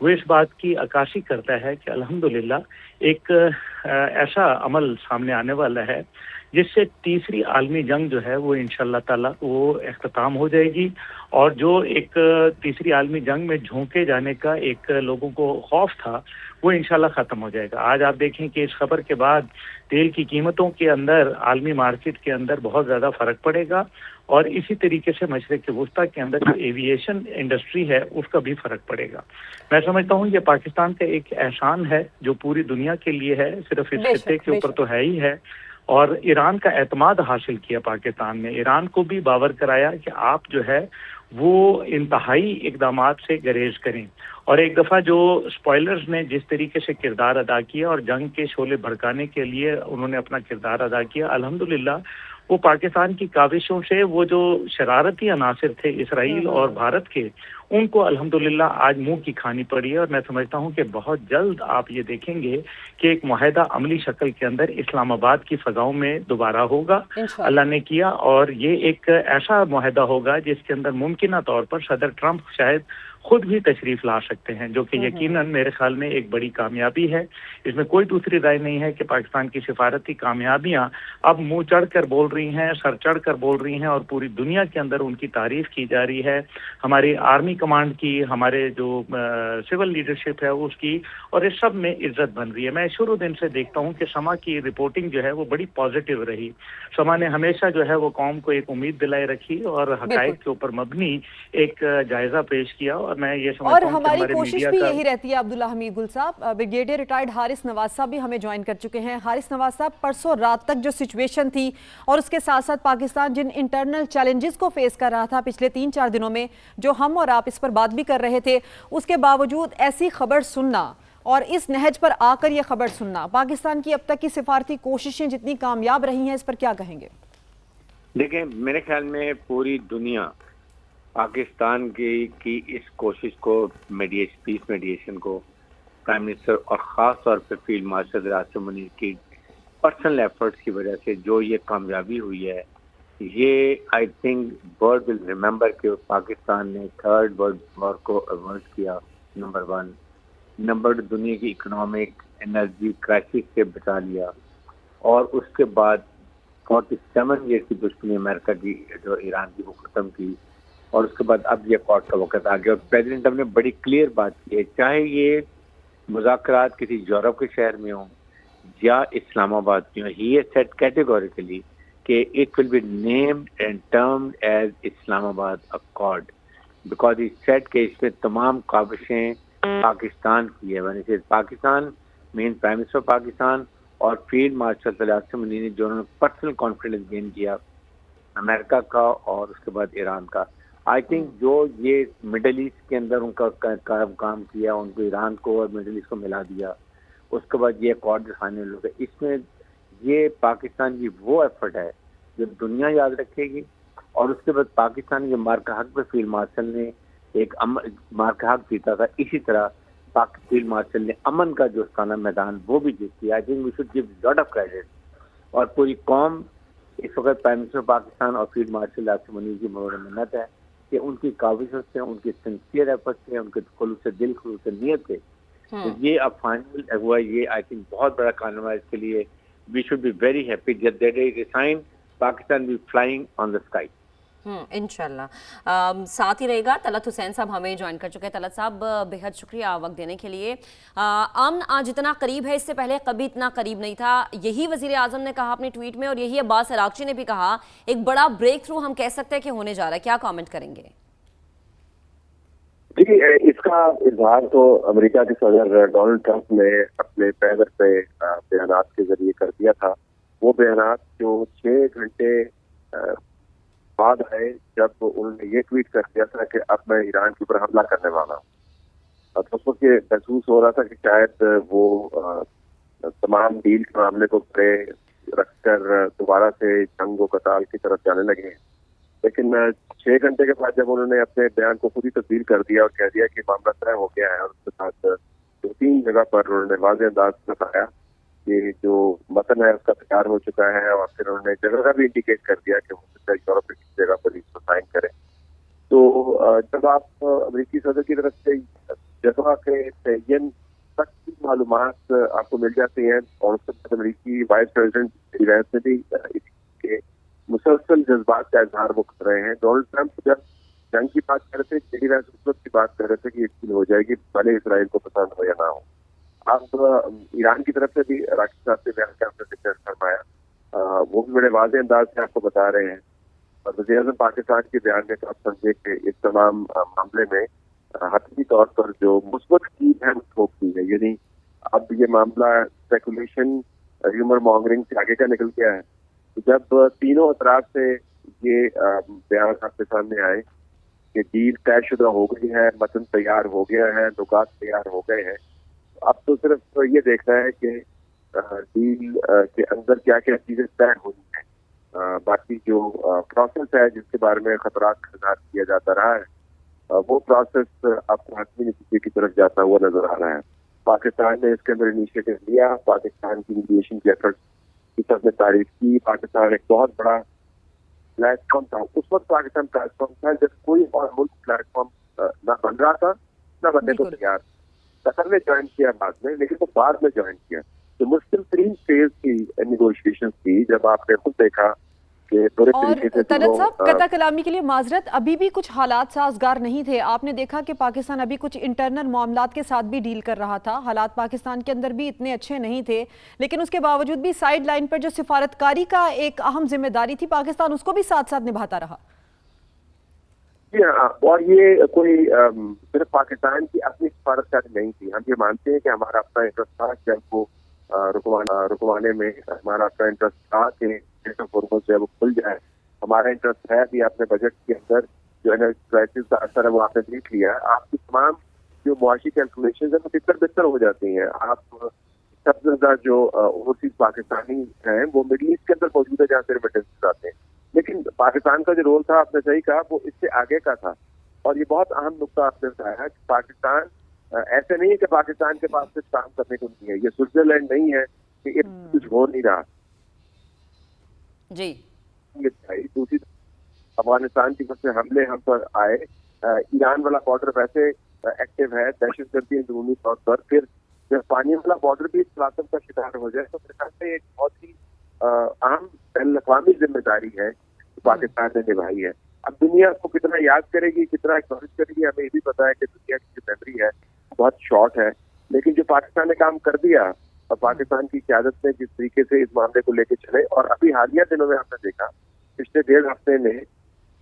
وہ اس بات کی عکاسی کرتا ہے کہ الحمدللہ ایک ایسا عمل سامنے آنے والا ہے جس سے تیسری عالمی جنگ جو ہے وہ انشاءاللہ تعالیٰ وہ اختتام ہو جائے گی، اور جو ایک تیسری عالمی جنگ میں جھونکے جانے کا ایک لوگوں کو خوف تھا وہ انشاءاللہ ختم ہو جائے گا۔ آج آپ دیکھیں کہ اس خبر کے بعد تیل کی قیمتوں کے اندر عالمی مارکیٹ کے اندر بہت زیادہ فرق پڑے گا، اور اسی طریقے سے مشرق وسطیٰ کے اندر جو ایویشن انڈسٹری ہے اس کا بھی فرق پڑے گا۔ میں سمجھتا ہوں یہ پاکستان کا ایک احسان ہے جو پوری دنیا کے لیے ہے، صرف اس خطے کے اوپر تو ہے ہی ہے، اور ایران کا اعتماد حاصل کیا پاکستان نے، ایران کو بھی باور کرایا کہ آپ جو ہے وہ انتہائی اقدامات سے گریز کریں، اور ایک دفعہ جو اسپوائلرز نے جس طریقے سے کردار ادا کیا اور جنگ کے شعلے بھڑکانے کے لیے انہوں نے اپنا کردار ادا کیا، الحمدللہ وہ پاکستان کی کاوشوں سے وہ جو شرارتی عناصر تھے اسرائیل اور بھارت کے، ان کو الحمدللہ آج منہ کی کھانی پڑی ہے، اور میں سمجھتا ہوں کہ بہت جلد آپ یہ دیکھیں گے کہ ایک معاہدہ عملی شکل کے اندر اسلام آباد کی فضاؤں میں دوبارہ ہوگا، اللہ نے کیا، اور یہ ایک ایسا معاہدہ ہوگا جس کے اندر ممکنہ طور پر صدر ٹرمپ شاید خود بھی تشریف لا سکتے ہیں، جو کہ یقیناً میرے خیال میں ایک بڑی کامیابی ہے۔ اس میں کوئی دوسری رائے نہیں ہے کہ پاکستان کی سفارتی کامیابیاں اب منہ چڑھ کر بول رہی ہیں، سر چڑھ کر بول رہی ہیں، اور پوری دنیا کے اندر ان کی تعریف کی جا رہی ہے، ہماری آرمی کمانڈ کی، ہمارے جو سول لیڈرشپ ہے اس کی، اور اس سب میں عزت بن رہی ہے۔ میں شروع دن سے دیکھتا ہوں کہ سما کی رپورٹنگ جو ہے وہ بڑی پازیٹیو رہی، سما نے ہمیشہ جو ہے وہ قوم کو ایک امید دلائے رکھی اور حقائق کے اوپر مبنی ایک جائزہ پیش کیا، اور میں یہ سمجھتا اور ہوں کہ ہماری ہمارے کوشش میڈیا بھی کا یہی رہتی ہے عبداللہ حمید گل صاحب۔ بریگیڈیئر ریٹائرڈ حارث نواز صاحب بھی ہمیں جوائن کر چکے ہیں۔ حارث نواز صاحب، پرسوں رات تک جو سچویشن تھی اور اس کے ساتھ ساتھ پاکستان جن انٹرنل چیلنجز کو فیس کر رہا تھا پچھلے 3-4 دنوں میں، جو ہم اور آپ اس پر بات بھی کر رہے تھے، اس کے باوجود ایسی خبر سننا اور اس نہج پر آ کر یہ خبر سننا، پاکستان کی اب تک کی سفارتی کوششیں جتنی کامیاب رہی ہیں، اس پر کیا کہیں گے؟ دیکھیں، میرے خیال میں پوری دنیا پاکستان کی اس کوشش کو پیس میڈیشن کو پرائم منسٹر اور خاص طور پہ فیلڈ مارشل عاصم منیر کی پرسنل ایفرٹس کی وجہ سے جو یہ کامیابی ہوئی ہے، یہ I think world will remember کہ پاکستان نے تھرڈ ورلڈ وار کو ایورٹ کیا، نمبر 1، نمبر دنیا کی اکنامک انرجی کرائسس سے بچا لیا، اور اس کے بعد 47 ایئر کی دشمنی امریکہ کی جو ایران کی وہ ختم کی، اور اس کے بعد اب یہ کارڈ کا وقت آ گیا، اور پریزیڈنٹ اب نے بڑی کلیئر بات کی ہے، چاہے یہ مذاکرات کسی یورپ کے شہر میں ہوں یا اسلام آباد میں ہوں، ہی ہیز سیڈ کیٹیگوریکلی کہ it will be named and termed as Islamabad accord, because he said کہ اس میں تمام کاوشیں پاکستان کی ہے، پاکستان مین پرائم منسٹر پاکستان اور فیلڈ مارشل عاصم منیر نے جو انہوں نے پرسنل کانفیڈنس گین کیا امریکہ کا اور اس کے بعد ایران کا، آئی تھنک جو یہ مڈل ایسٹ کے اندر ان کا کام کیا، ان کو ایران کو اور مڈل ایسٹ کو ملا دیا، اس کے بعد یہ اکارڈ جو فائنل ہو گیا، اس میں یہ پاکستان کی وہ ایفرٹ ہے جو دنیا یاد رکھے گی، اور اس کے بعد پاکستان کے مارکا حق پہ فیلڈ مارشل نے ایک مارکا حق جیتا تھا، اسی طرح فیلڈ مارشل نے امن کا جو خانہ میدان وہ بھی جیتی۔ I think we should give lot of credit, اور پوری قوم اس وقت پرائم منسٹر پاکستان اور فیلڈ مارشل عاصم منیر کی مورد منت ہے کہ ان کی کاوشوں سے، ان کی سنسیئر ایفرٹ سے، ان کے خلوص دل خلوص نیت سے یہ اب فائنل ہوا، یہ آئی تھنک بہت بڑا کارنامہ ہے، اس کے لیے we should be very happy that that is a sign Pakistan will flying on the sky. انشاءاللہ ساتھ ہی رہے گا۔ طلعت حسین صاحب ہمیں جوائن کر چکے ہیں۔ طلعت صاحب، بے حد شکریہ وقت دینے کے لیے۔ امن آج اتنا قریب ہے، اس سے پہلے کبھی اتنا قریب نہیں تھا، یہی وزیر اعظم نے کہا اپنے ٹویٹ میں، اور یہی عباس عراقچی نے بھی کہا، ایک بڑا بریک تھرو ہم کہہ سکتے ہیں کہ ہونے جا رہا ہے، کیا کامنٹ کریں گے؟ جی، اس کا اظہار تو امریکہ کے صدر ڈونلڈ ٹرمپ نے اپنے پیغر پہ بیانات کے ذریعے کر دیا تھا۔ وہ بیانات جو 6 گھنٹے بعد آئے جب انہوں نے یہ ٹویٹ کر دیا تھا کہ اب میں ایران کے اوپر حملہ کرنے والا ہوں، تو اس وقت یہ محسوس ہو رہا تھا کہ شاید وہ تمام ڈیل کے معاملے کو پرے رکھ کر دوبارہ سے جنگ و قتال کی طرف جانے لگے ہیں، لیکن 6 گھنٹے کے بعد جب انہوں نے اپنے بیان کو خود ہی تبدیل کر دیا اور کہہ دیا کہ معاملہ طے ہو گیا ہے، اور اس کے ساتھ 2-3 جگہ پر انہوں نے واضح انداز میں بتایا کہ جو متن ہے اس کا تیار ہو چکا ہے، اور پھر انہوں نے جگہ کا بھی انڈیکیٹ کر دیا کہ وہ یورپ کی جگہ پر اس کو سائن کریں، تو جب آپ امریکی صدر کی طرف سے جگہ کے تعین تک کی معلومات آپ کو مل جاتی ہیں، اور اس کے بعد امریکی وائس پریزیڈنٹ وینس نے بھی اس کے مسلسل جذبات کا اظہار وہ کر رہے ہیں۔ ڈونلڈ ٹرمپ جب جنگ کی بات کر رہے تھے، جیڈی وینس اس وقت کی بات کر رہے تھے کہ یقین ہو جائے گی بھلے اسرائیل کو پسند ہو یا نہ ہو۔ اب ایران کی طرف سے بھی راکش صاحب سے بیان کا آپ نے ذکر فرمایا، وہ بھی بڑے واضح انداز سے آپ کو بتا رہے ہیں، اور وزیر اعظم پاکستان کے بیان میں آپ سمجھے کہ اس تمام معاملے میں حتمی طور پر جو مثبت کی ہے ٹھوک دی ہے، یعنی اب یہ معاملہ اسپیکولیشن ریومر مانگرنگ سے آگے کا نکل گیا ہے۔ جب تینوں اطراف سے یہ بیان آپ کے سامنے آئے کہ ڈیل طے شدہ ہو گئی ہے، متن تیار ہو گیا ہے، نکات تیار ہو گئے ہیں، اب تو صرف یہ دیکھنا ہے کہ ڈیل کے اندر کیا کیا چیزیں طے ہوئی ہیں۔ باقی جو پروسیس ہے جس کے بارے میں خطرات کا اظہار کیا جاتا رہا ہے، وہ پروسیس آپ کو حتمی نتیجے کی طرف جاتا ہوا نظر آ رہا ہے۔ پاکستان نے اس کے اندر انیشیٹو لیا، پاکستان کی میڈیشن کی ایفرٹ کی طرف میں تعریف کی۔ پاکستان ایک بہت بڑا پلیٹ فارم تھا، اس وقت پاکستان پلیٹ فارم تھا جب کوئی اور ملک پلیٹ فارم نہ بن رہا تھا نہ بننے کو تیار۔ قطر نے جوائن کیا بعد میں، لیکن وہ بعد میں جوائن کیا۔ تو مشکل ترین فیز کی نیگوشیشن تھی، جب آپ نے خود دیکھا کہ پورے طریقے سے طلعت صاحب، قطع کلامی کے لیے معذرت، ابھی بھی کچھ حالات سازگار نہیں تھے۔ آپ نے دیکھا کہ پاکستان ابھی کچھ انٹرنل معاملات کے ساتھ بھی ڈیل کر رہا تھا، حالات پاکستان کے اندر بھی اتنے اچھے نہیں تھے، لیکن اس کے باوجود بھی سائیڈ لائن پر جو سفارتکاری کا ایک اہم ذمہ داری تھی، پاکستان اس کو بھی ساتھ ساتھ نبھاتا رہا۔ جی ہاں، اور یہ کوئی صرف پاکستان کی اپنی سفارتکاری نہیں تھی۔ ہم یہ مانتے ہیں کہ ہمارا اپنا انٹرسٹ تھا جنگ کو رکوانے میں، ہمارا اپنا انٹرسٹ تھا کہ فورمز جو ہے وہ کھل جائے۔ ہمارا انٹرسٹ ہے بھی، اپنے بجٹ کے اندر جو انرجی کرائسس کا اثر ہے وہ آپ نے دیکھ لیا۔ آپ کی تمام جو معاشی کیلکولیشن ہے وہ بہتر بہتر ہو جاتی ہیں۔ آپ سب سے زیادہ جو اوورسیز پاکستانی ہیں وہ مڈل ایسٹ کے اندر موجود ہے جہاں سے ریمیٹنس آتے ہیں، لیکن پاکستان کا جو رول تھا آپ نے صحیح کہا وہ اس سے آگے کا تھا۔ اور یہ بہت اہم نقطہ آپ نے بتایا کہ پاکستان ایسے نہیں ہے کہ پاکستان کے پاس صرف کام کرنے کو نہیں ہے، یہ سوئٹزرلینڈ نہیں ہے کہ یہ کچھ ہو نہیں رہا۔ جی دوسری افغانستان کی طرف سے حملے ہم پر آئے، ایران والا بارڈر ویسے ایکٹیو ہے دہشت گردی اندرونی طور پر، پھر جب پانی والا بارڈر بھی تلاشم کا شکار ہو جائے تو پھر سے ایک بہت ہی اہم بین الاقوامی ذمہ داری ہے جو پاکستان نے نبھائی ہے۔ اب دنیا کو کتنا یاد کرے گی، کتنا ایکنالج کرے گی، ہمیں یہ بھی پتا ہے کہ دنیا کی جو میموری ہے بہت شارٹ ہے، لیکن جو پاکستان نے کام کر دیا اور پاکستان کی قیادت نے جس طریقے سے اس معاملے کو لے کے چلے، اور ابھی حالیہ دنوں میں ہم نے دیکھا پچھلے 1.5 ہفتے میں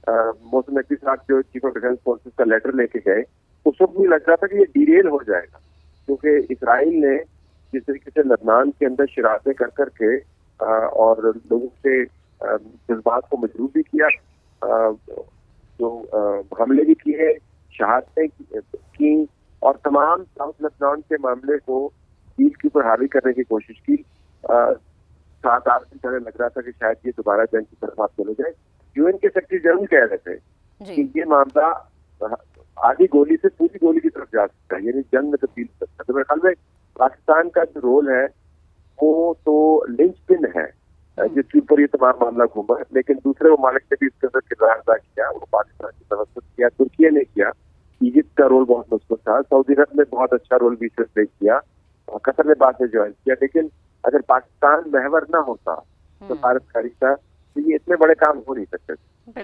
محسن نقوی صاحب جو چیف آف ڈیفینس فورسز کا لیٹر لے کے گئے، اس وقت بھی لگ رہا تھا کہ یہ ڈیریل ہو جائے گا، کیونکہ اسرائیل نے جس طریقے سے لبنان کے اندر شرارتیں کر کر کے اور لوگوں سے جذبات کو مجروح بھی کیا، جو حملے بھی کیے، شہادتیں کی، اور تمام ساؤتھ لبنان کے معاملے کو ڈیل کے اوپر حاوی کرنے کی کوشش کی۔ 7-8 دن پہلے لگ رہا تھا کہ شاید یہ دوبارہ جنگ کی طرف آپ چلے جائے۔ UN کے سیکرٹری جنرل کہہ رہے تھے کہ یہ معاملہ آدھی گولی سے پوری گولی کی طرف جا سکتا ہے، یعنی جنگ میں تبدیل کر سکتا ہے۔ تو میرے خیال میں پاکستان کا جو رول ہے وہ تو لنچ پن ہے جس کے اوپر یہ تمام معاملہ گھوما، لیکن دوسرے ممالک نے بھی اس کے اندر کردار ادا کیا، وہ پاکستان کی توسط کیا، ترکی نے کیا، ایجپٹ کا رول بہت مثبت تھا، سعودی عرب نے بہت اچھا رول بھی پلے کیا، قطر نے بعد میں جوائن کیا، لیکن اگر پاکستان محور نہ ہوتا سفارتکاری کا تو یہ اتنے بڑے کام ہو نہیں سکتے۔